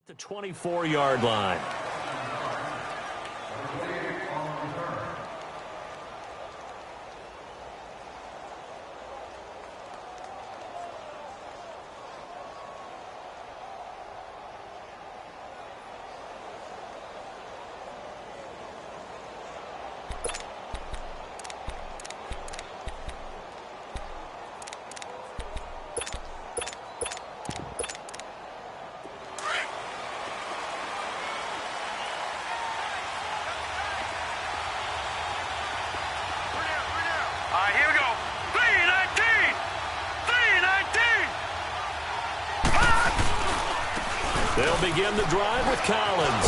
The 24-yard line. Here we go. 319! 319! They'll begin the drive with Collins.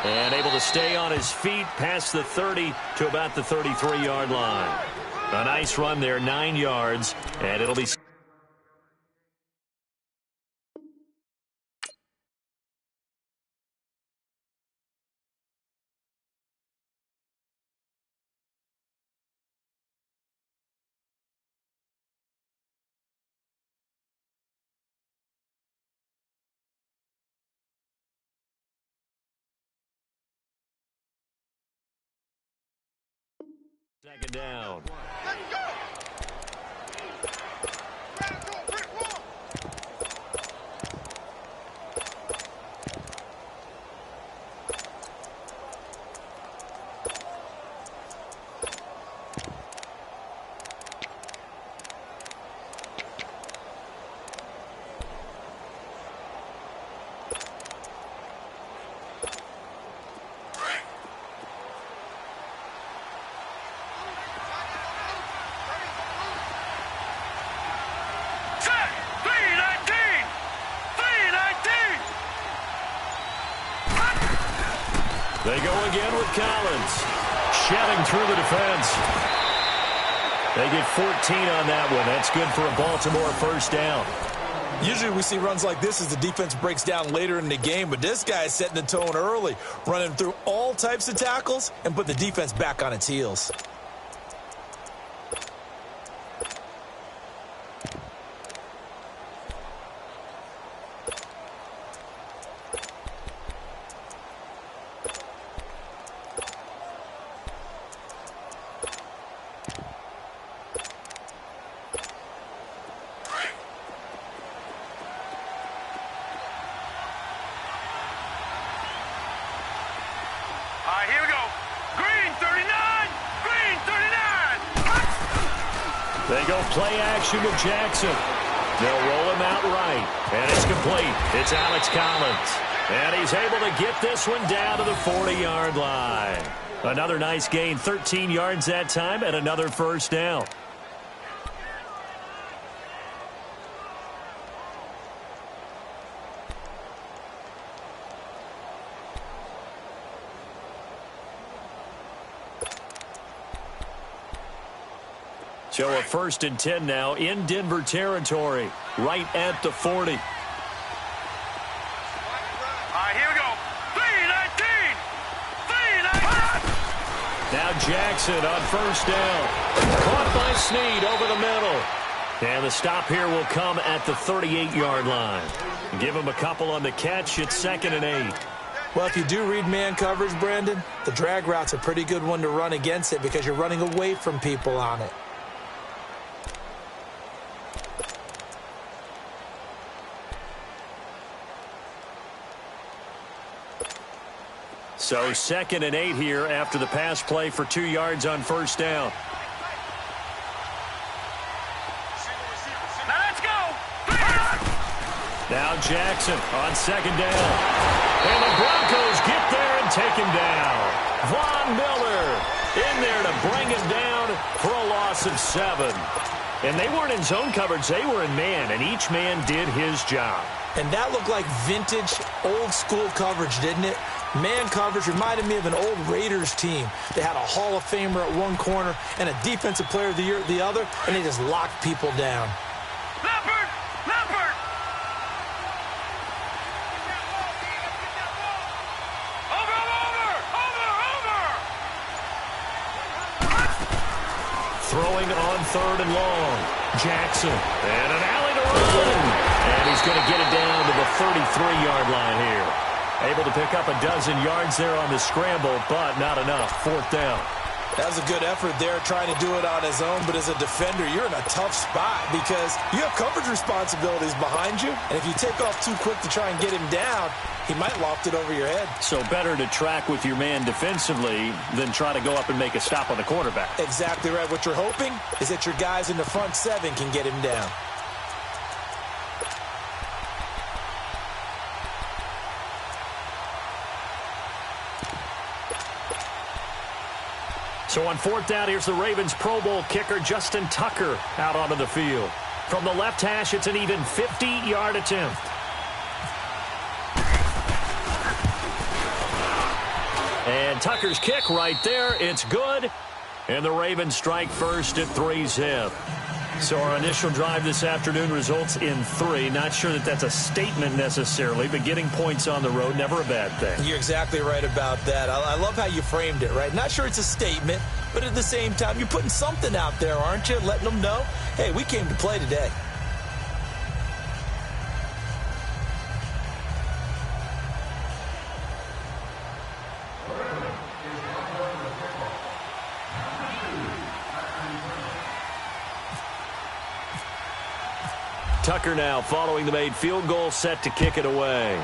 And able to stay on his feet past the 30 to about the 33-yard line. A nice run there, 9 yards, and it'll be... Second down. Let's go! They go again with Collins. Shedding through the defense. They get 14 on that one. That's good for a Baltimore first down. Usually we see runs like this as the defense breaks down later in the game, but this guy is setting the tone early, running through all types of tackles and put the defense back on its heels. Here we go. Green 39! Green 39! They go play action with Jackson. They'll roll him out right. And it's complete. It's Alex Collins. And he's able to get this one down to the 40-yard line. Another nice gain, 13 yards that time, and another first down. So a 1st and 10 now in Denver territory, right at the 40. Here we go. 319! 319! Now Jackson on first down. Caught by Snead over the middle. And the stop here will come at the 38-yard line. Give him a couple on the catch. It's 2nd and 8. Well, if you do read man coverage, Brandon, the drag route's a pretty good one to run against it because you're running away from people on it. So 2nd and 8 here after the pass play for 2 yards on first down. Now let's go! Now Jackson on 2nd down. And the Broncos get there and take him down. Von Miller in there to bring him down for a loss of 7. And they weren't in zone coverage. They were in man, and each man did his job. And that looked like vintage, old-school coverage, didn't it? Man coverage reminded me of an old Raiders team. They had a Hall of Famer at one corner and a Defensive Player of the Year at the other, and they just locked people down. Leopard! Leopard! Over! Throwing on 3rd and long. Jackson. And an alley to run. And he's going to get it down 33-yard line here. Able to pick up a dozen yards there on the scramble, but not enough. 4th down. That was a good effort there trying to do it on his own, but as a defender, you're in a tough spot because you have coverage responsibilities behind you, and if you take off too quick to try and get him down, he might loft it over your head. So better to track with your man defensively than try to go up and make a stop on the quarterback. Exactly right. What you're hoping is that your guys in the front 7 can get him down. So on 4th down, here's the Ravens Pro Bowl kicker Justin Tucker out onto the field. From the left hash, it's an even 50-yard attempt. And Tucker's kick right there. It's good. And the Ravens strike first at 3-zip. So our initial drive this afternoon results in 3. Not sure that that's a statement necessarily, but getting points on the road, never a bad thing. You're exactly right about that. I love how you framed it, right? Not sure it's a statement, but at the same time, you're putting something out there, aren't you? Letting them know, hey, we came to play today. Tucker now following the made field goal, set to kick it away.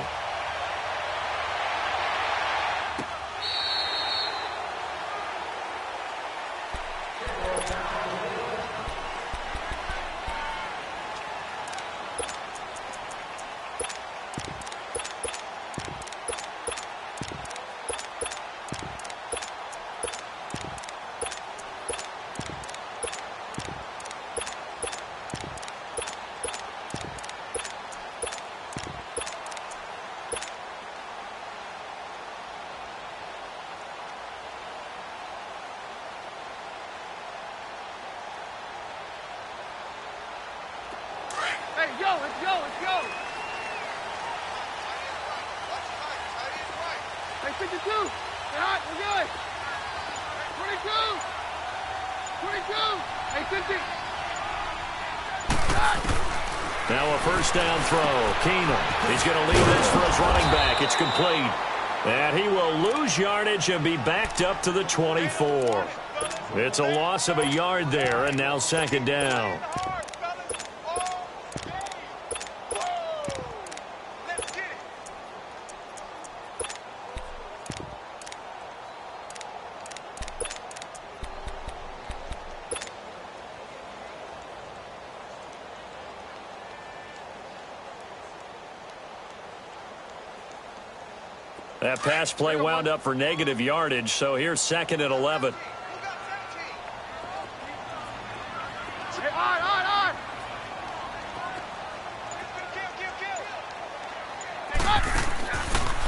Hey, yo, let's go, let's go. Hey, 52. Stay hot, we're good. 22. 22. Hey, 50. Now a first down throw. Keenum. He's going to leave this for his running back. It's complete. And he will lose yardage and be backed up to the 24. It's a loss of a yard there, and now 2nd down. That pass play wound up for negative yardage, so here's 2nd and 11. Hey, on.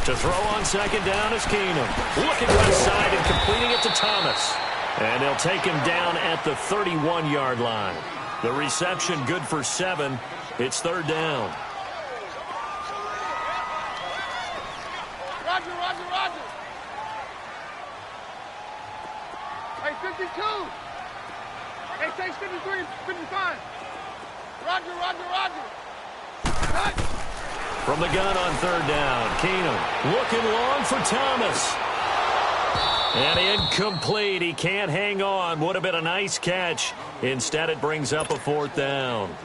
To throw on 2nd down is Keenum. Looking left side and completing it to Thomas. And they'll take him down at the 31-yard line. The reception good for 7. It's 3rd down. Roger. Hey, 52. Hey, say 53, 55. Roger. Cut. From the gun on 3rd down, Keenum looking long for Thomas. And incomplete. He can't hang on. Would have been a nice catch. Instead, it brings up a 4th down.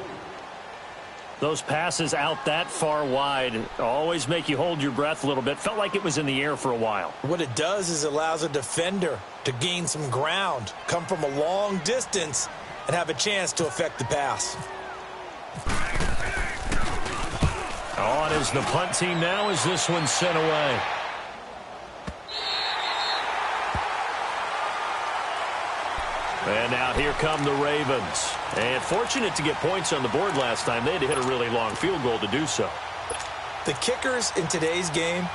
Those passes out that far wide always make you hold your breath a little bit. Felt like it was in the air for a while. What it does is allows a defender to gain some ground, come from a long distance, and have a chance to affect the pass. On is the punt team now as this one's sent away. And now here come the Ravens. And fortunate to get points on the board last time. They had to hit a really long field goal to do so. The kickers in today's game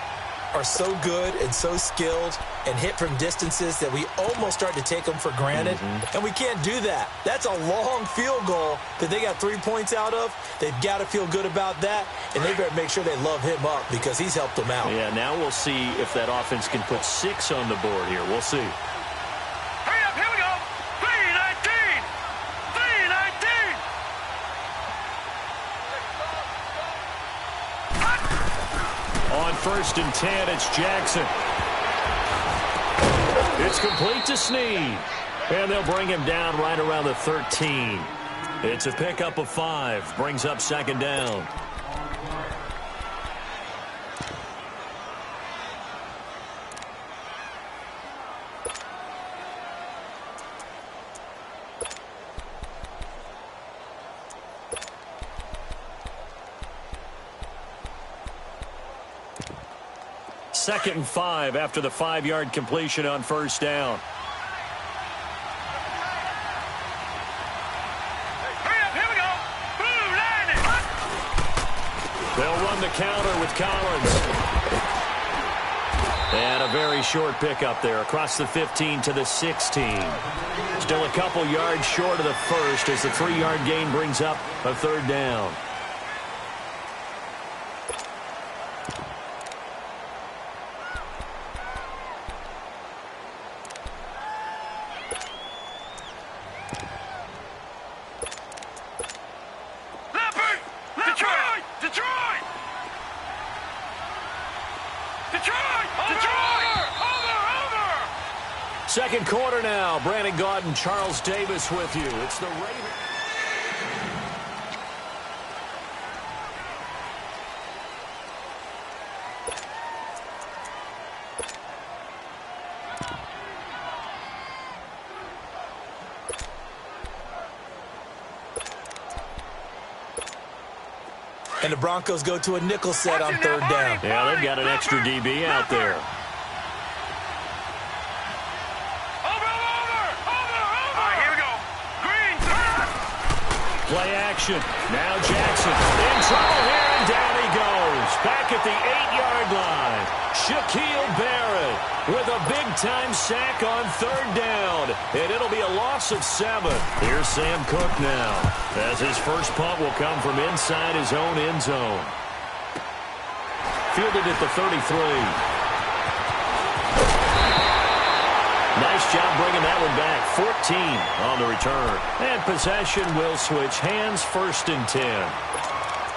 are so good and so skilled and hit from distances that we almost start to take them for granted. And we can't do that. That's a long field goal that they got 3 points out of. They've got to feel good about that, and they better make sure they love him up because he's helped them out. Yeah, now we'll see if that offense can put 6 on the board here. We'll see. Hurry up, here we go. 319. 319. On 1st and 10, it's Jackson. It's complete to Snead. And they'll bring him down right around the 13. It's a pickup of 5. Brings up 2nd down. Second and 5 after the 5-yard completion on 1st down. They'll run the counter with Collins. And a very short pickup there across the 15 to the 16. Still a couple yards short of the first as the 3-yard gain brings up a 3rd down. Second quarter now. Brandon Gaudin and Charles Davis with you. It's the Ravens. And the Broncos go to a nickel set on 3rd down. Yeah, they've got an extra DB out there. Play action. Now Jackson in trouble here, and down he goes. Back at the 8-yard line. Shaquille Barrett with a big-time sack on 3rd down. And it'll be a loss of 7. Here's Sam Cook now, as his first punt will come from inside his own end zone. Fielded at the 33. Nice job bringing that one back. 14 on the return. And possession will switch hands. 1st and 10.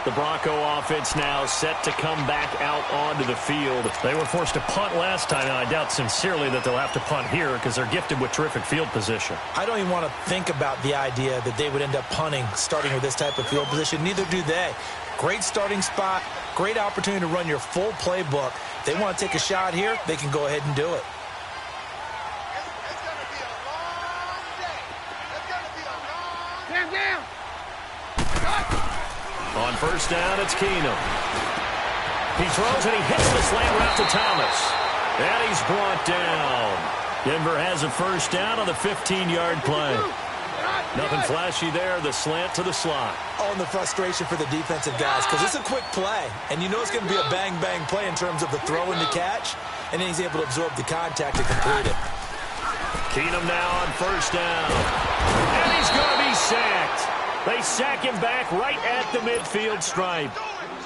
The Bronco offense now set to come back out onto the field. They were forced to punt last time, and I doubt sincerely that they'll have to punt here because they're gifted with terrific field position. I don't even want to think about the idea that they would end up punting starting with this type of field position. Neither do they. Great starting spot. Great opportunity to run your full playbook. If they want to take a shot here, they can go ahead and do it. On 1st down, it's Keenum. He throws and he hits the slant route to Thomas. And he's brought down. Denver has a 1st down on the 15-yard play. Nothing flashy there. The slant to the slot. Oh, and the frustration for the defensive guys because it's a quick play. And you know it's going to be a bang-bang play in terms of the throw and the catch. And then he's able to absorb the contact to complete it. Keenum now on 1st down. And he's going to be sacked. They sack him back right at the midfield stripe.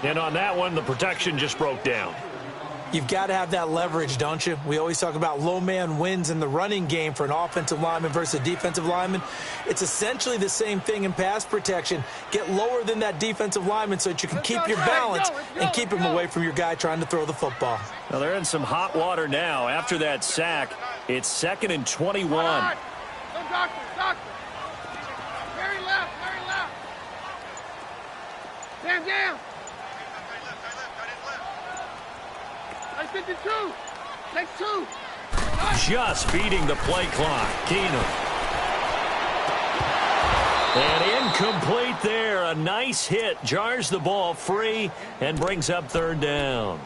And on that one, the protection just broke down. You've got to have that leverage, don't you? We always talk about low man wins in the running game for an offensive lineman versus a defensive lineman. It's essentially the same thing in pass protection. Get lower than that defensive lineman so that you can keep your balance and keep him away from your guy trying to throw the football. Now they're in some hot water now. After that sack, it's 2nd and 21. Doctor. Very left. Stand down. Take 52. Take 2. Just beating the play clock. Keenum. And incomplete there. A nice hit. Jars the ball free and brings up 3rd down.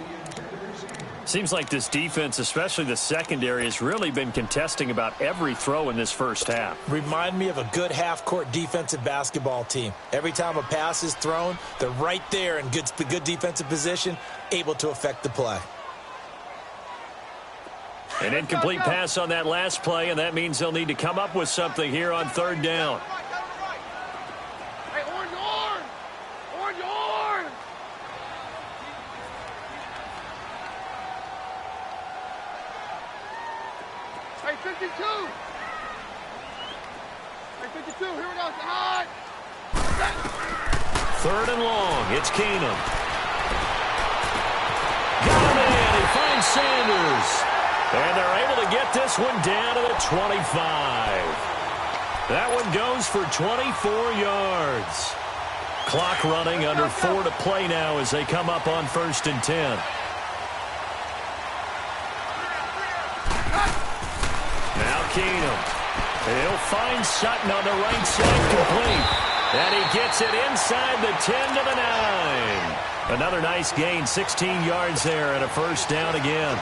Seems like this defense, especially the secondary, has really been contesting about every throw in this first half. Remind me of a good half-court defensive basketball team. Every time a pass is thrown, they're right there in good defensive position, able to affect the play. An incomplete pass on that last play, and that means they'll need to come up with something here on 3rd down. Hey, orange. Hey, 52. Hey, 52. Here we go. It's hot. 3rd and long. It's Keenum. Got Sanders. And they're able to get this one down to the 25. That one goes for 24 yards. Clock running, under 4 to play now as they come up on 1st and 10. Now Keenum. And he'll find Sutton on the right side, complete. And he gets it inside the 10 to the 9. Another nice gain, 16 yards there, and a 1st down again.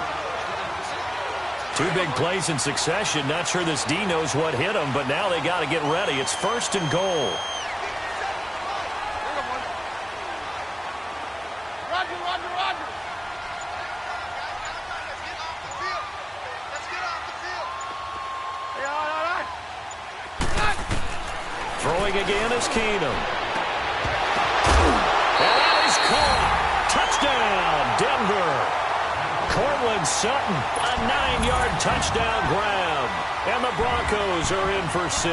2 big plays in succession. Not sure this D knows what hit him, but now they got to get ready. It's 1st and goal. Throwing again is Keenum. And that is caught. Touchdown, Denver. Cortland Sutton, a 9-yard touchdown grab. And the Broncos are in for 6.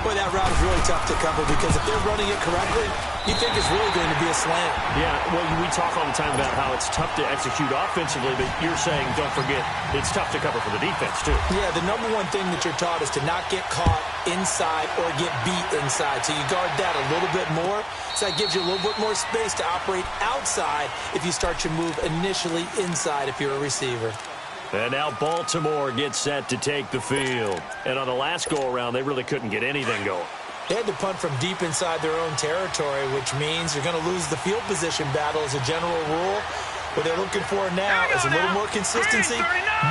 Boy, that route is really tough to cover because if they're running it correctly, you think it's really going to be a slant. Yeah, well, we talk all the time about how it's tough to execute offensively, but you're saying, don't forget, it's tough to cover for the defense, too. Yeah, the number one thing that you're taught is to not get caught inside or get beat inside. So you guard that a little bit more. So that gives you a little bit more space to operate outside if you start your move initially inside if you're a receiver. And now Baltimore gets set to take the field. And on the last go-around, they really couldn't get anything going. They had to punt from deep inside their own territory, which means you're going to lose the field position battle as a general rule. What they're looking for now is a little more consistency,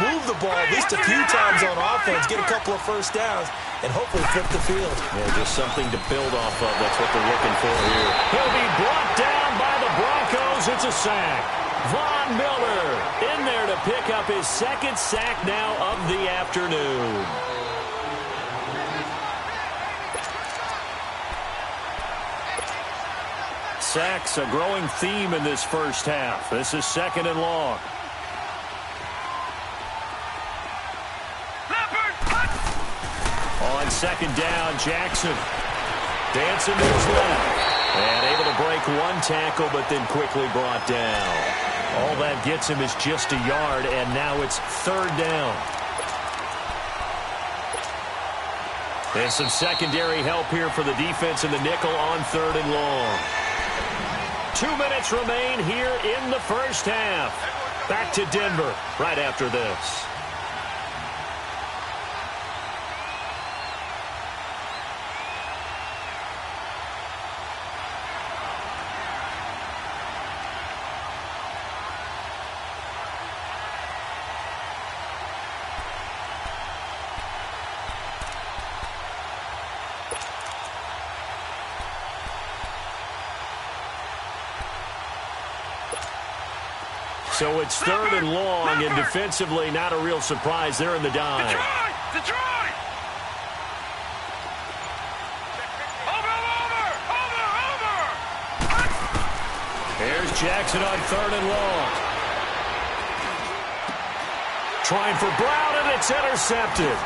move the ball at least a few times on offense, get a couple of 1st downs, and hopefully flip the field. Yeah, just something to build off of. That's what they're looking for here. He'll be brought down by the Broncos. It's a sack. Von Miller in there to pick up his 2nd sack now of the afternoon. Sacks, a growing theme in this first half. This is 2nd and long. On 2nd down, Jackson dancing to his left. And able to break 1 tackle, but then quickly brought down. All that gets him is just a yard, and now it's 3rd down. And some secondary help here for the defense in the nickel on 3rd and long. 2 minutes remain here in the first half. Back to Denver right after this. So it's 3rd and long, and defensively not a real surprise. They're in the dime. Detroit! Over! Here's Jackson on 3rd and long. Trying for Brown, and it's intercepted.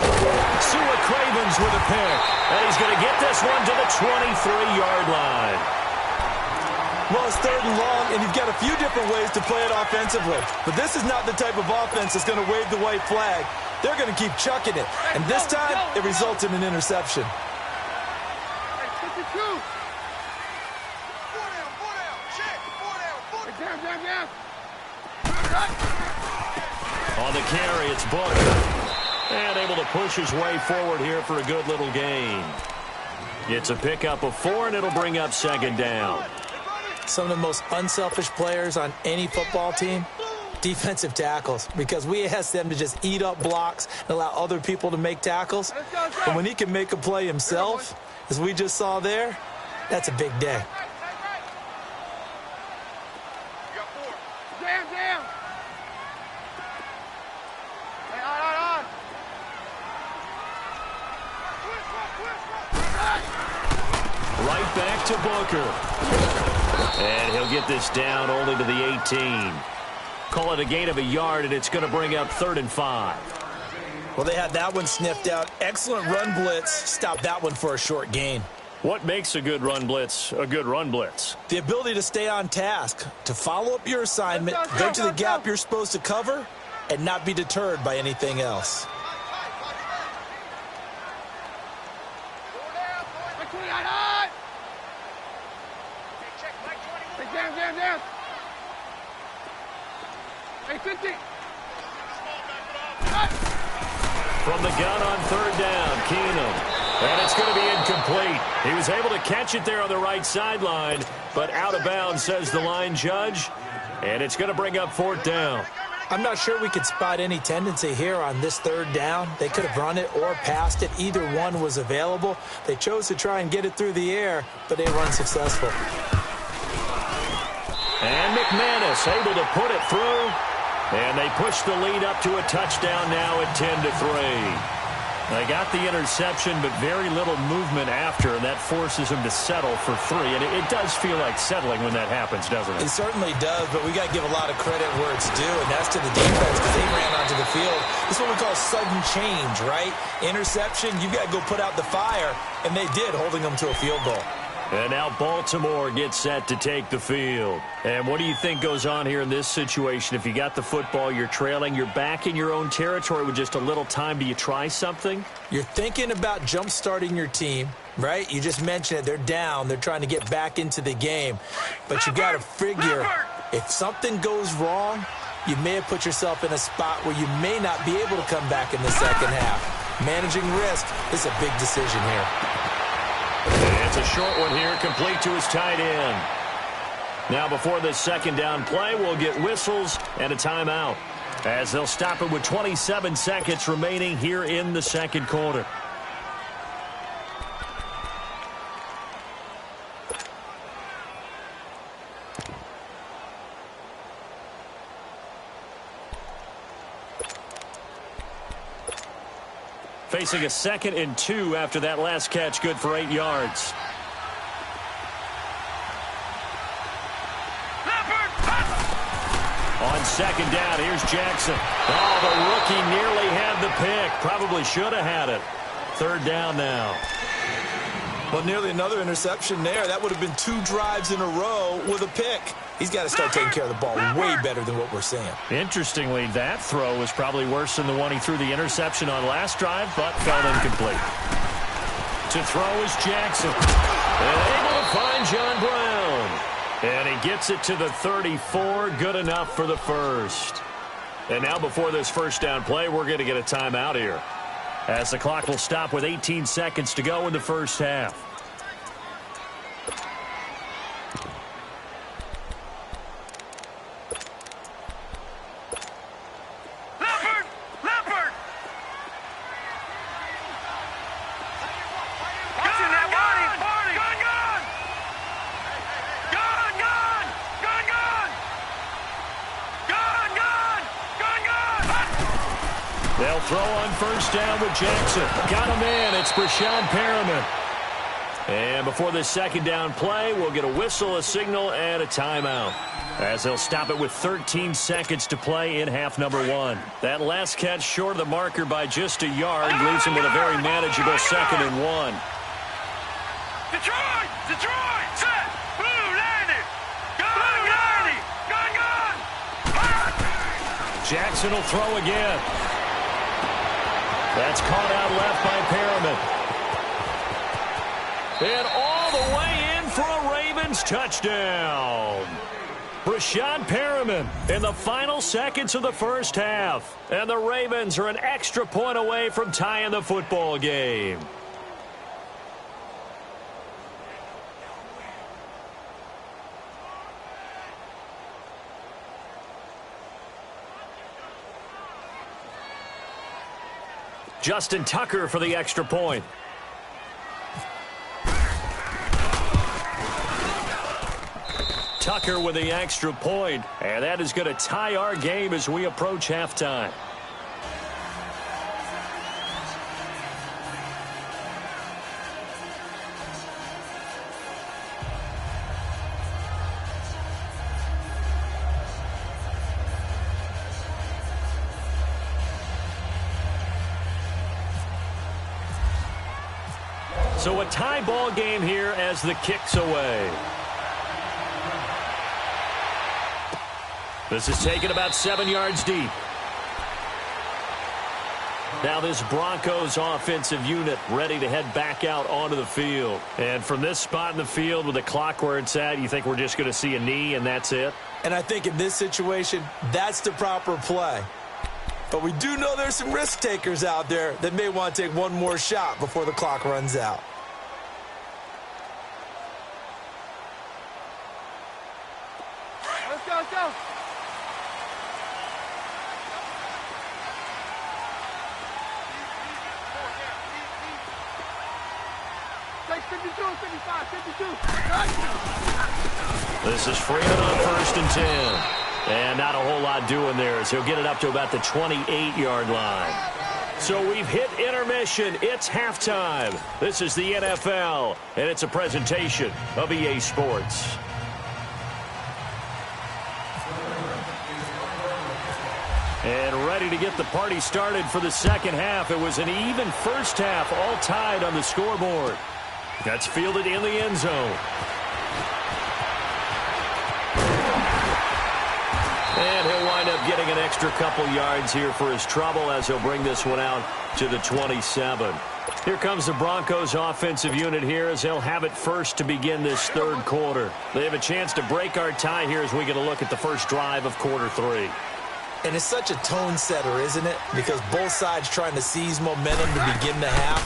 Sua Cravens with a pick. And he's going to get this one to the 23-yard line. Well, it's 3rd and long, and you've got a few different ways to play it offensively. But this is not the type of offense that's going to wave the white flag. They're going to keep chucking it. And this time, it results in an interception. On the carry, it's Booker. And able to push his way forward here for a good little gain. It's a pickup of 4, and it'll bring up 2nd down. Some of the most unselfish players on any football team, defensive tackles, because we ask them to just eat up blocks and allow other people to make tackles. But when he can make a play himself, as we just saw there, that's a big day. Right back to Booker. And he'll get this down only to the 18. Call it a gain of a yard, and it's going to bring up 3rd and 5. Well, they had that one sniffed out. Excellent run blitz. Stop that one for a short gain. What makes a good run blitz a good run blitz? The ability to stay on task, to follow up your assignment, go to the gap you're supposed to cover, and not be deterred by anything else. From the gun on third down, Keenum. And it's going to be incomplete. He was able to catch it there on the right sideline, but out of bounds, says the line judge. And it's going to bring up fourth down. I'm not sure we could spot any tendency here on this third down. They could have run it or passed it. Either one was available. They chose to try and get it through the air, but they were unsuccessful. And McManus able to put it through. And they push the lead up to a touchdown now at 10-3. They got the interception, but very little movement after, and that forces him to settle for 3. And it does feel like settling when that happens, doesn't it? It certainly does, but we got to give a lot of credit where it's due, and that's to the defense because they ran onto the field. This is what we call sudden change, right? Interception, you've got to go put out the fire, and they did, holding them to a field goal. And now Baltimore gets set to take the field. And what do you think goes on here in this situation? If you got the football, you're trailing, you're back in your own territory with just a little time. Do you try something? You're thinking about jump-starting your team, right? You just mentioned it. They're down. They're trying to get back into the game. But you got to figure if something goes wrong, you may have put yourself in a spot where you may not be able to come back in the second half. Managing risk is a big decision here. It's a short one here, complete to his tight end. Now before this second down play, we'll get whistles and a timeout, as they'll stop it with 27 seconds remaining here in the second quarter. Facing a 2nd and 2 after that last catch, good for 8 yards. On second down, here's Jackson. Oh, the rookie nearly had the pick. Probably should have had it. Third down now. Well, nearly another interception there. That would have been 2 drives in a row with a pick. He's got to start taking care of the ball way better than what we're seeing. Interestingly, that throw was probably worse than the one he threw the interception on last drive, but fell incomplete. To throw is Jackson. And able to find John Brown. And he gets it to the 34. Good enough for the first. And now before this first down play, we're going to get a timeout here, as the clock will stop with 18 seconds to go in the first half. They'll throw on first down with Jackson. Got him in. It's Brashad Perriman. And before this second down play, we'll get a whistle, a signal, and a timeout, as they'll stop it with 13 seconds to play in half number 1. That last catch short of the marker by just a yard leaves him with a very manageable 2nd and 1. Detroit! Detroit! Set! Blue 90! Blue 90! Gun! Jackson will throw again. That's caught out left by Perriman. And all the way in for a Ravens touchdown. Brashad Perriman in the final seconds of the first half. And the Ravens are an extra point away from tying the football game. Justin Tucker for the extra point. Tucker with the extra point, and that is going to tie our game as we approach halftime. So a tie ball game here as the kick's away. This is taken about 7 yards deep. Now this Broncos offensive unit ready to head back out onto the field. And from this spot in the field with the clock where it's at, you think we're just going to see a knee and that's it? And I think in this situation, that's the proper play. But we do know there's some risk takers out there that may want to take one more shot before the clock runs out. Let's go, let's go. Take 52, 55, 52. This is Freeman on 1st and 10. And not a whole lot doing there as he'll get it up to about the 28-yard line. So we've hit intermission. It's halftime. This is the NFL, and it's a presentation of EA Sports. And ready to get the party started for the second half. It was an even first half, all tied on the scoreboard. That's fielded in the end zone. And he'll wind up getting an extra couple yards here for his trouble as he'll bring this one out to the 27. Here comes the Broncos offensive unit here as they'll have it first to begin this third quarter. They have a chance to break our tie here as we get a look at the first drive of quarter 3. And it's such a tone setter, isn't it? Because both sides trying to seize momentum to begin the half.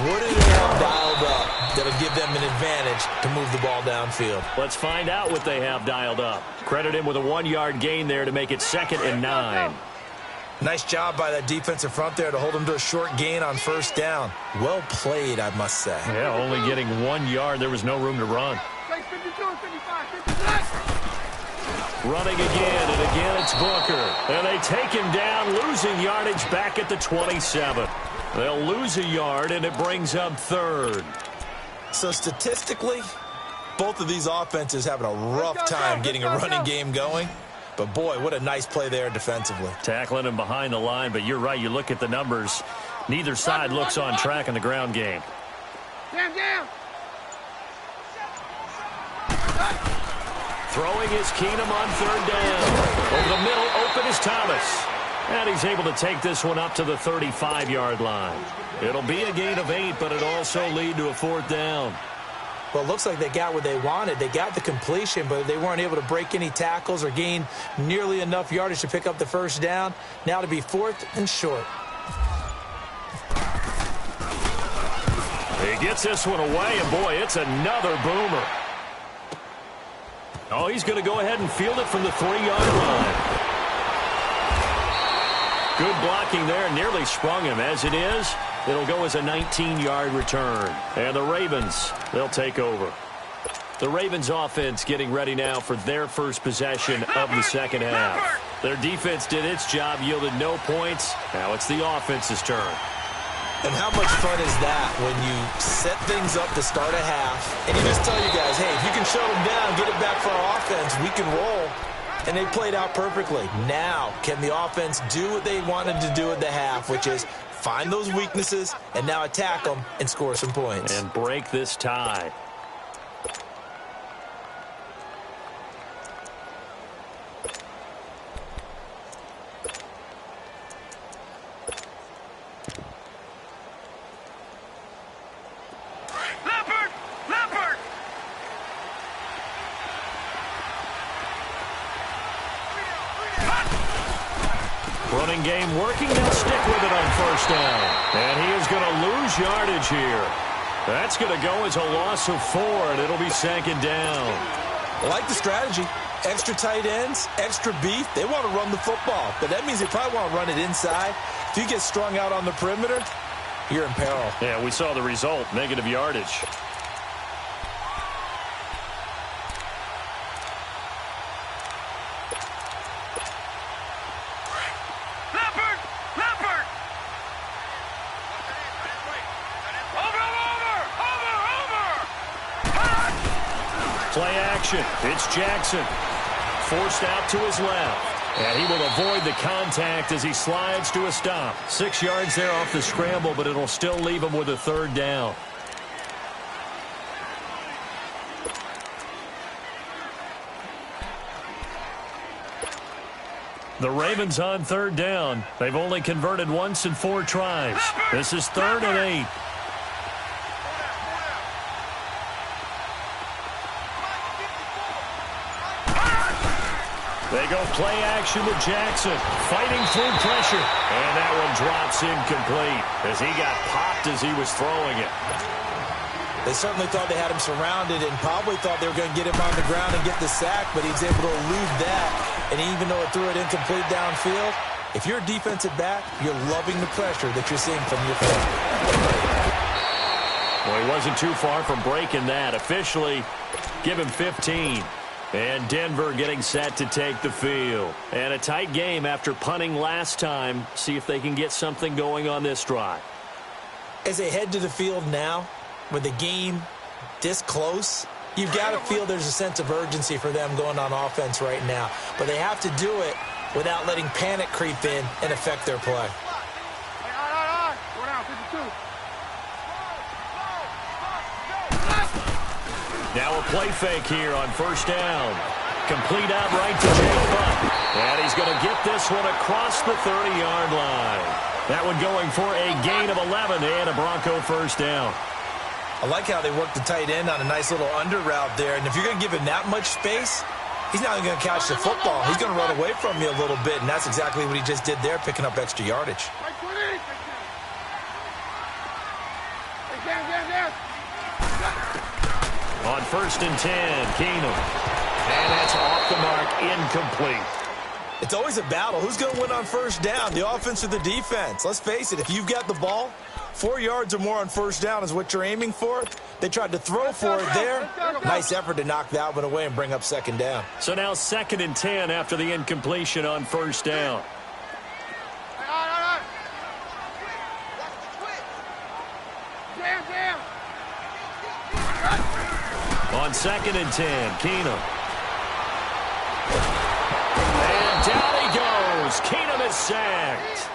What do they have dialed up that'll give them an advantage to move the ball downfield? Let's find out what they have dialed up. Credit him with a 1-yard gain there to make it 2nd and 9. Nice job by that defensive front there to hold them to a short gain on 1st down. Well played, I must say. Yeah, only getting 1 yard. There was no room to run. Take 52, 55, 56. Running again, and again it's Booker. And they take him down, losing yardage back at the 27. They'll lose a yard, and it brings up 3rd. So statistically, both of these offenses having a rough time getting a running game going. But, boy, what a nice play there defensively. Tackling him behind the line, but you're right. You look at the numbers. Neither side looks on track in the ground game. Jam. Throwing is Keenum on 3rd down. Over the middle, open is Thomas. And he's able to take this one up to the 35-yard line. It'll be a gain of 8, but it'll also lead to a 4th down. Well, it looks like they got what they wanted. They got the completion, but they weren't able to break any tackles or gain nearly enough yardage to pick up the 1st down. Now to be 4th and short. He gets this one away, and boy, it's another boomer. Oh, he's going to go ahead and field it from the 3-yard line. Good blocking there, nearly sprung him. As it is, it'll go as a 19-yard return. And the Ravens, they'll take over. The Ravens offense getting ready now for their first possession of the second half. Their defense did its job, yielded no points. Now it's the offense's turn. And how much fun is that when you set things up to start a half and you just tell you guys, hey, if you can shut them down, get it back for our offense, we can roll. And they played out perfectly. Now, can the offense do what they wanted to do at the half, which is find those weaknesses and now attack them and score some points. And break this tie. Running game working. They'll stick with it on 1st down. And he is going to lose yardage here. That's going to go as a loss of 4, and it'll be 2nd down. I like the strategy. Extra tight ends, extra beef. They want to run the football, but that means they probably want to run it inside. If you get strung out on the perimeter, you're in peril. Yeah, we saw the result, negative yardage. Play action. It's Jackson. Forced out to his left. And he will avoid the contact as he slides to a stop. 6 yards there off the scramble, but it'll still leave him with a 3rd down. The Ravens on third down. They've only converted once in 4 tries. This is 3rd and 8. They go play action with Jackson, fighting through pressure. And that one drops incomplete as he got popped as he was throwing it. They certainly thought they had him surrounded and probably thought they were going to get him on the ground and get the sack, but he was able to elude that. And even though it threw it incomplete downfield, if you're a defensive back, you're loving the pressure that you're seeing from your front. Well, he wasn't too far from breaking that. Officially, give him 15. And Denver getting set to take the field. And a tight game after punting last time. See if they can get something going on this drive. As they head to the field now, with the game this close, you've got to feel there's a sense of urgency for them going on offense right now. But they have to do it without letting panic creep in and affect their play. Now a play fake here on 1st down. Complete out right to Jake Butt. And he's going to get this one across the 30-yard line. That one going for a gain of 11 and a Bronco 1st down. I like how they work the tight end on a nice little under route there. And if you're going to give him that much space, he's not going to catch the football. He's going to run away from you a little bit, and that's exactly what he just did there, picking up extra yardage. On 1st and 10, Keenum. And that's off the mark, incomplete. It's always a battle. Who's going to win on 1st down, the offense or the defense? Let's face it, if you've got the ball, 4 yards or more on 1st down is what you're aiming for. They tried to throw for it there. Nice effort to knock that one away and bring up 2nd down. So now 2nd and 10 after the incompletion on 1st down. On 2nd and 10, Keenum. And down he goes. Keenum is sacked.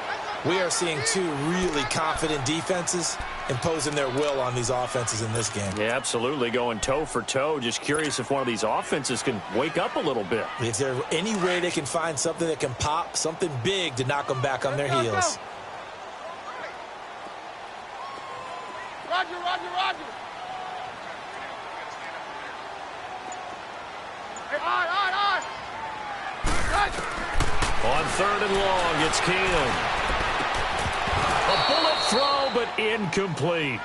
We are seeing 2 really confident defenses imposing their will on these offenses in this game. Yeah, absolutely, going toe for toe. Just curious if one of these offenses can wake up a little bit. Is there any way they can find something that can pop, something big to knock them back on their heels? Roger, roger, roger. On 3rd and long, it's Keenum. A bullet throw, but incomplete.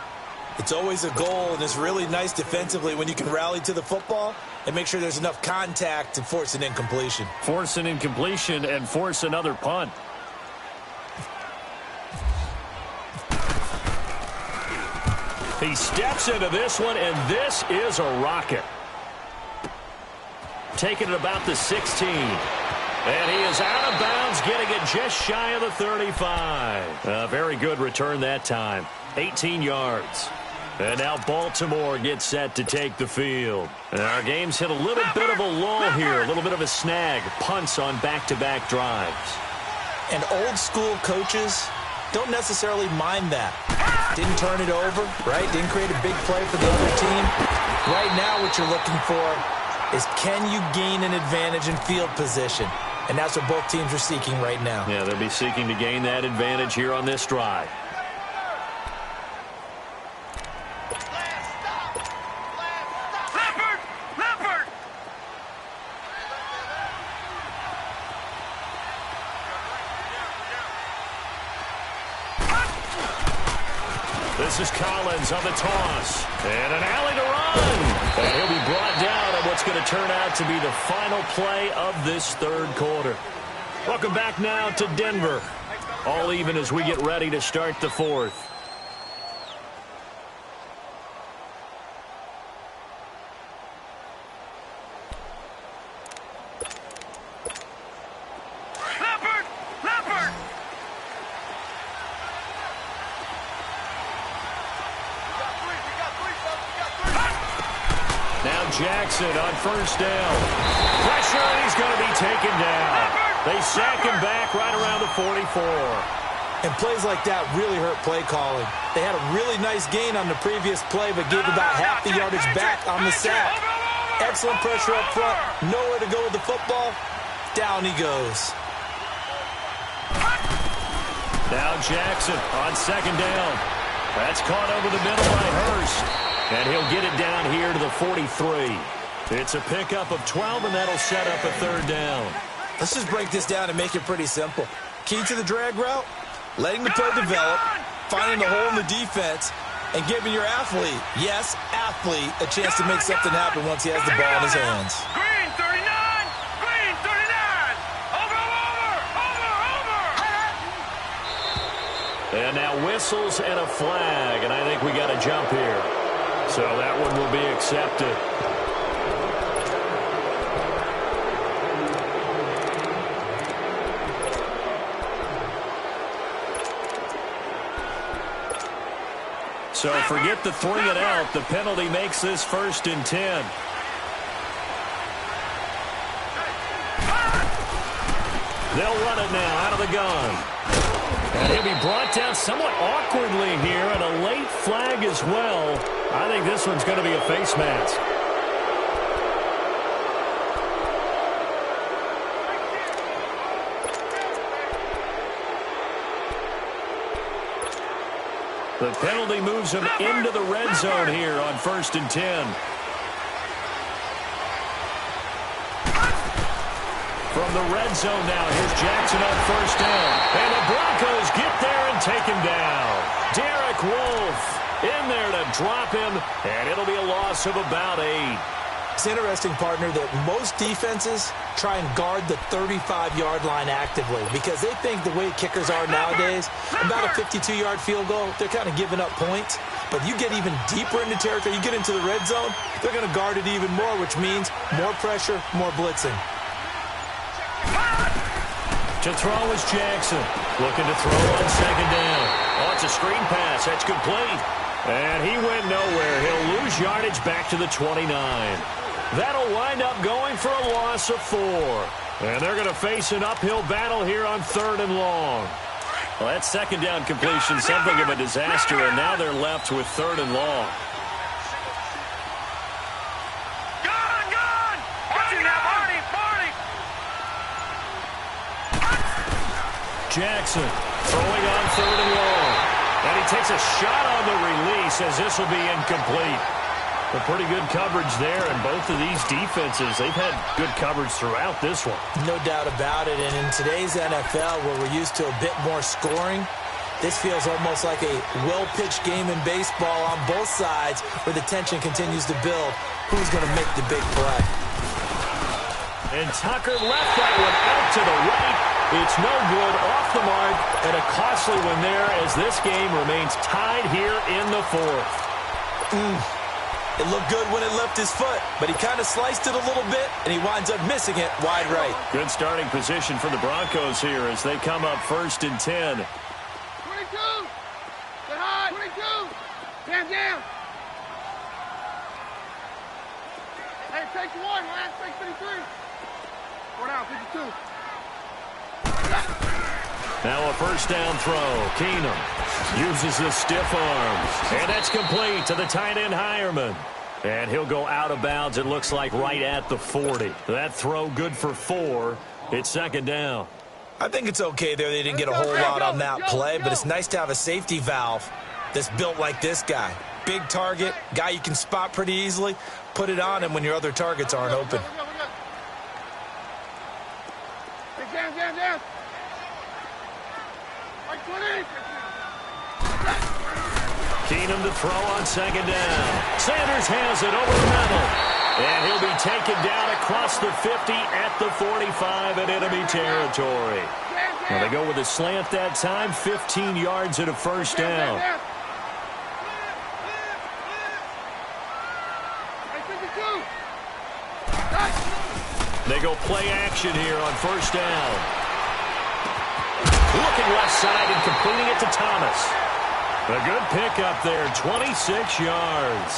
It's always a goal, and it's really nice defensively when you can rally to the football and make sure there's enough contact to force an incompletion. Force an incompletion and force another punt. He steps into this one, and this is a rocket. Taking it about the 16. And he is out of bounds, getting it just shy of the 35. A very good return that time. 18 yards. And now Baltimore gets set to take the field. And our game's hit a little bit of a lull here, a little bit of a snag. Punts on back-to-back drives. And old school coaches don't necessarily mind that. Didn't turn it over, right? Didn't create a big play for the other team. Right now what you're looking for is, can you gain an advantage in field position? And that's what both teams are seeking right now. Yeah, they'll be seeking to gain that advantage here on this drive. This is Collins on the toss. And an alley to run. And he'll be brought down on what's going to turn out to be the final play of this 3rd quarter. Welcome back now to Denver. All even as we get ready to start the 4th. Jackson on 1st down. Pressure, and he's going to be taken down. They sack him back right around the 44. And plays like that really hurt play calling. They had a really nice gain on the previous play, but gave about half the yardage back on the sack. Excellent pressure up front. Nowhere to go with the football. Down he goes. Now Jackson on second down. That's caught over the middle by Hurst. And he'll get it down here to the 43. It's a pickup of 12, and that'll set up a third down. Let's just break this down and make it pretty simple. Key to the drag route, letting the play develop, finding the hole in the defense, and giving your athlete, yes, athlete, a chance to make something happen once he has the ball in his hands. Green 39! Green 39! Over! And now whistles and a flag, and I think we got a jump here. So that one will be accepted. So forget the 3 and out. The penalty makes this 1st and 10. They'll run it now out of the gun. And he'll be brought down somewhat awkwardly here, and a late flag as well. I think this one's going to be a face mask. The penalty moves him into the red zone here on 1st and 10. From the red zone now, here's Jackson on 1st down. And the Broncos get there and take him down. Derek Wolfe in there to drop him, and it'll be a loss of about 8. It's interesting, partner, that most defenses try and guard the 35-yard line actively because they think the way kickers are nowadays, about a 52-yard field goal, they're kind of giving up points. But you get even deeper into territory, you get into the red zone, they're going to guard it even more, which means more pressure, more blitzing. To throw is Jackson. Looking to throw on second down. Oh, it's a screen pass. That's complete. And he went nowhere. He'll lose yardage back to the 29. That'll wind up going for a loss of 4. And they're going to face an uphill battle here on 3rd and long. Well, that second down completion, something of a disaster, and now they're left with 3rd and long. Gone! Watching now, Marty! Jackson throwing on 3rd and long. And he takes a shot on the release as this will be incomplete. But pretty good coverage there, and both of these defenses, they've had good coverage throughout this one. No doubt about it, and in today's NFL, where we're used to a bit more scoring, this feels almost like a well-pitched game in baseball on both sides where the tension continues to build. Who's going to make the big play? And Tucker left that one out to the right. It's no good, off the mark, and a costly one there as this game remains tied here in the 4th. It looked good when it left his foot, but he kind of sliced it a little bit, and he winds up missing it wide right. Good starting position for the Broncos here as they come up 1st and 10. 22! Get high! 22! Down! Hey, take 1, man. Take 53. 4 down, 52. Now a 1st down throw. Keenum uses the stiff arm. And that's complete to the tight end Hireman. And he'll go out of bounds, it looks like, right at the 40. That throw good for 4. It's 2nd down. I think it's okay there. They didn't get a whole lot on that play, but it's nice to have a safety valve that's built like this guy. Big target, guy you can spot pretty easily. Put it on him when your other targets aren't open. Down. Keenum to throw on 2nd down. Sanders has it over the middle. And he'll be taken down across the 50 at the 45 in enemy territory. Now they go with a slant that time, 15 yards and a 1st down. They go play action here on 1st down. Looking left side and completing it to Thomas. A good pickup there, 26 yards.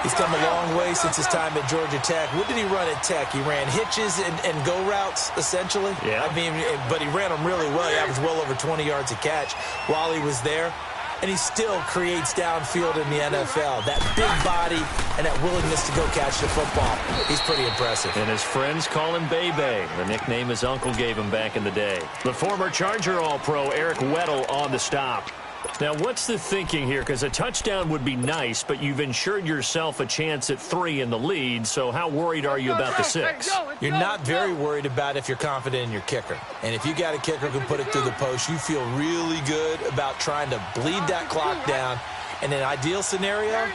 He's come a long way since his time at Georgia Tech. What did he run at Tech? He ran hitches and go routes, essentially. Yeah. I mean, but he ran them really well. He averaged well over 20 yards a catch while he was there. and he still creates downfield in the NFL. That big body and that willingness to go catch the football, he's pretty impressive. And his friends call him Bebe, the nickname his uncle gave him back in the day. The former Charger All-Pro Eric Weddle on the stop. Now, what's the thinking here? Because a touchdown would be nice, but you've ensured yourself a chance at 3 in the lead, so how worried are you about the 6? You're not very worried about if you're confident in your kicker. And if you got a kicker who can put it through the post, you feel really good about trying to bleed that clock down. In an ideal scenario,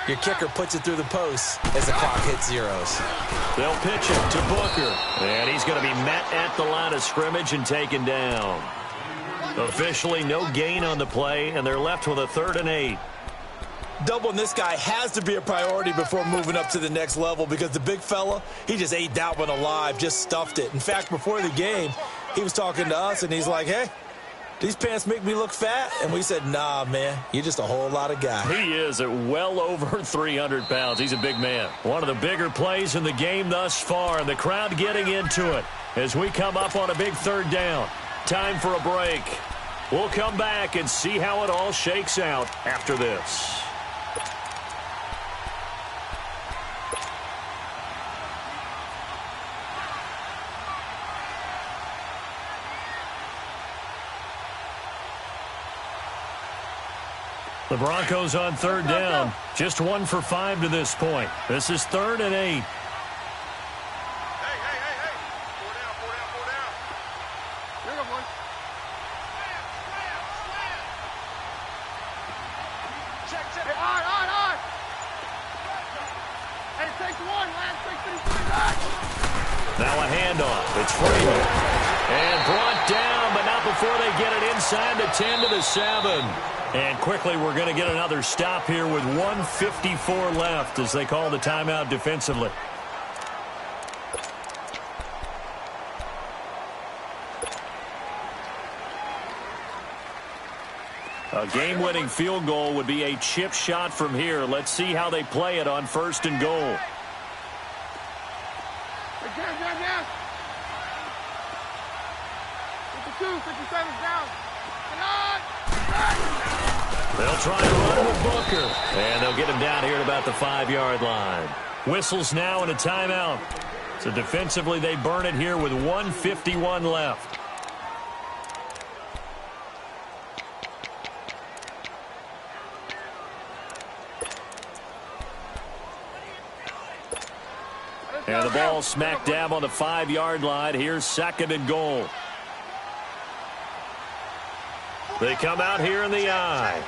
your kicker puts it through the post as the clock hits zeros. They'll pitch it to Booker, and he's going to be met at the line of scrimmage and taken down. Officially, no gain on the play, and they're left with a 3rd and 8. Doubling this guy has to be a priority before moving up to the next level because the big fella, he just ate that one alive, just stuffed it. In fact, before the game, he was talking to us, and he's like, hey, these pants make me look fat? And we said, nah, man, you're just a whole lot of guy. He is at well over 300 pounds. He's a big man. One of the bigger plays in the game thus far, and the crowd getting into it as we come up on a big 3rd down. Time for a break. We'll come back and see how it all shakes out after this. The Broncos on 3rd down. Just 1 for 5 to this point. This is 3rd and 8. Now a handoff. It's Freeman. And brought down, but not before they get it inside the 10 to the 7. And quickly we're going to get another stop here with 1:54 left as they call the timeout defensively. A game-winning field goal would be a chip shot from here. Let's see how they play it on 1st and goal. They'll try and run with Booker. And they'll get him down here at about the 5-yard line. Whistles now and a timeout. So defensively they burn it here with 1:51 left. And the ball smack dab on the 5-yard line. Here's 2nd and goal. They come out here in the eye.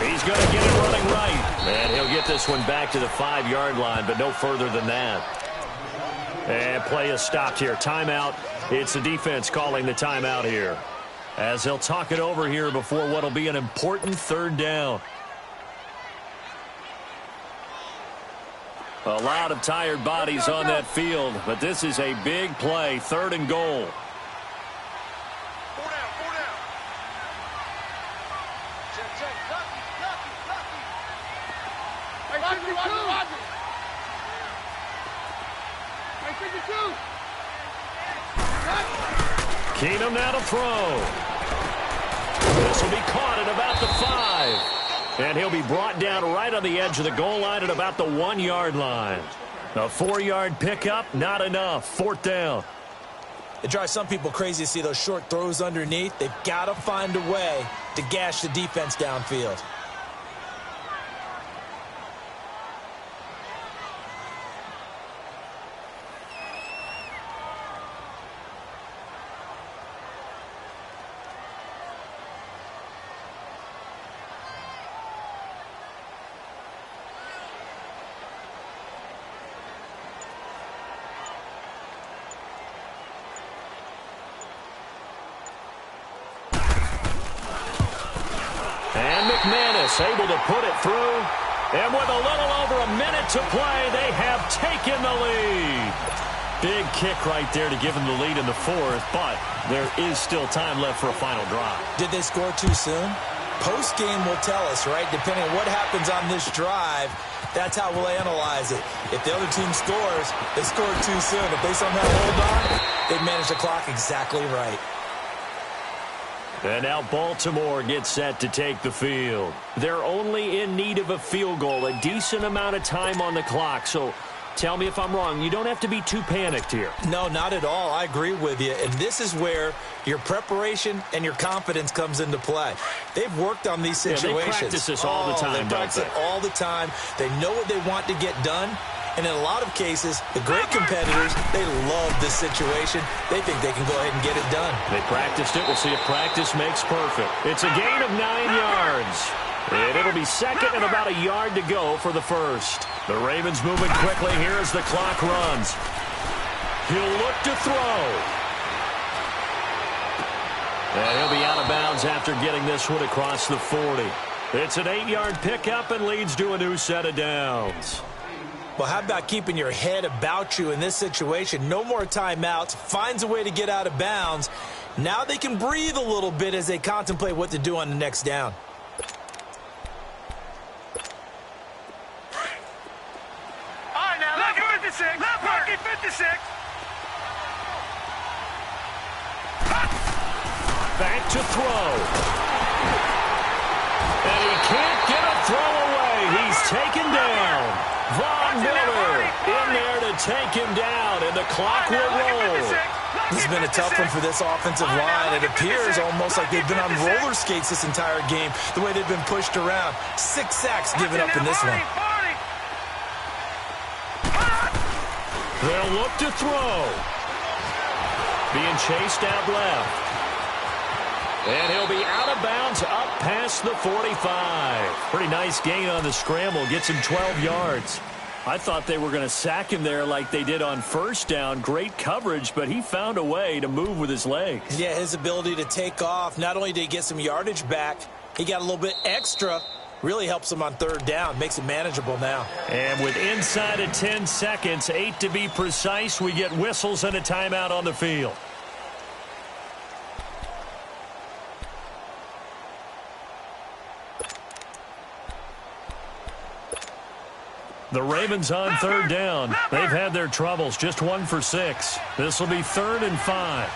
He's going to get it running right. And he'll get this one back to the 5-yard line, but no further than that. And play is stopped here. Timeout. It's the defense calling the timeout here, as they'll talk it over here before what will be an important 3rd down. A lot of tired bodies on that field, but this is a big play. 3rd and goal. Keenum now to throw. This will be caught at about the 5. And he'll be brought down right on the edge of the goal line at about the 1-yard line. A 4-yard pickup, not enough. 4th down. It drives some people crazy to see those short throws underneath. They've got to find a way to gash the defense downfield. Able to put it through, and with a little over a minute to play, they have taken the lead. Big kick right there to give them the lead in the 4th, but there is still time left for a final drive. Did they score too soon? Post-game will tell us, right? Depending on what happens on this drive, that's how we'll analyze it. If the other team scores, they scored too soon. If they somehow hold on, they manage the clock exactly right. And now Baltimore gets set to take the field. They're only in need of a field goal, a decent amount of time on the clock. So tell me if I'm wrong. You don't have to be too panicked here. No, not at all. I agree with you. And this is where your preparation and your confidence comes into play. They've worked on these situations. Yeah, they practice this all the time, They practice it all the time. They know what they want to get done. And in a lot of cases, the great competitors, they love this situation. They think they can go ahead and get it done. They practiced it. We'll see if practice makes perfect. It's a gain of 9 yards. And it'll be second and about a yard to go for the first. The Ravens moving quickly here as the clock runs. He'll look to throw. And he'll be out of bounds after getting this one across the 40. It's an 8-yard pickup and leads to a new set of downs. Well, how about keeping your head about you in this situation? No more timeouts. Finds a way to get out of bounds. Now they can breathe a little bit as they contemplate what to do on the next down. All right, now, left 56. Left 56. Back to throw. And he can't get a throw away. He's taken down. Von Miller in there to take him down, and the clock will roll. This has been a tough one for this offensive line. It appears almost like they've been on roller skates this entire game, the way they've been pushed around. 6 sacks given up in this one. They'll look to throw. Being chased out left. And he'll be out of bounds up past the 45. Pretty nice gain on the scramble. Gets him 12 yards. I thought they were going to sack him there like they did on first down. Great coverage, but he found a way to move with his legs. Yeah, his ability to take off. Not only did he get some yardage back, he got a little bit extra. Really helps him on third down. Makes it manageable now. And with inside of 10 seconds, 8 to be precise, we get whistles and a timeout on the field. The Ravens on third down. They've had their troubles. Just 1 for 6. This will be 3rd and 5.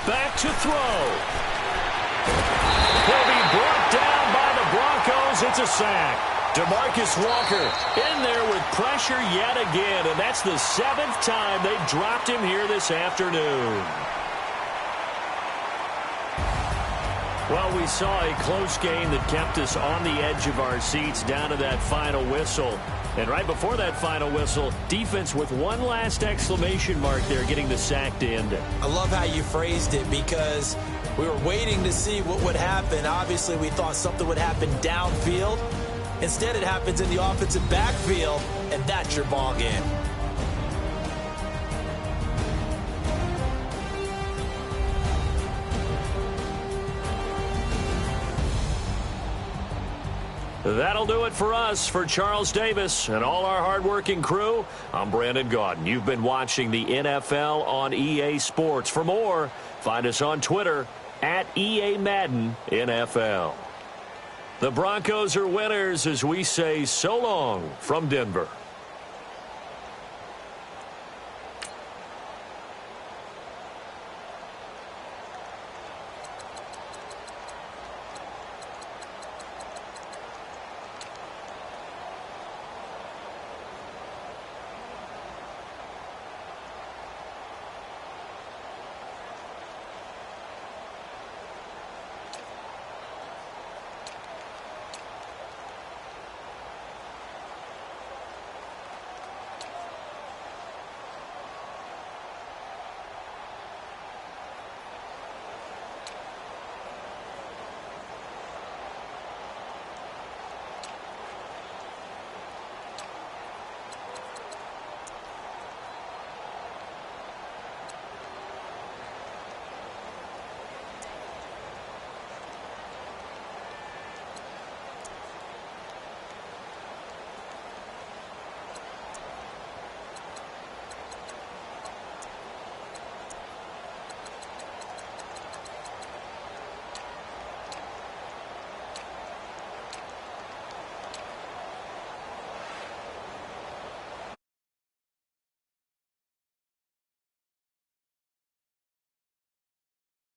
Back to throw. He'll be brought down by the Broncos. It's a sack. DeMarcus Walker in there with pressure yet again, and that's the 7th time they've dropped him here this afternoon. Well, we saw a close game that kept us on the edge of our seats down to that final whistle. And right before that final whistle, defense with one last exclamation mark there, getting the sack to end it. I love how you phrased it because we were waiting to see what would happen. Obviously, we thought something would happen downfield. Instead, it happens in the offensive backfield, and that's your ball game. That'll do it for us. For Charles Davis and all our hardworking crew, I'm Brandon Gaudin. You've been watching the NFL on EA Sports. For more, find us on Twitter at EA Madden NFL. The Broncos are winners as we say so long from Denver.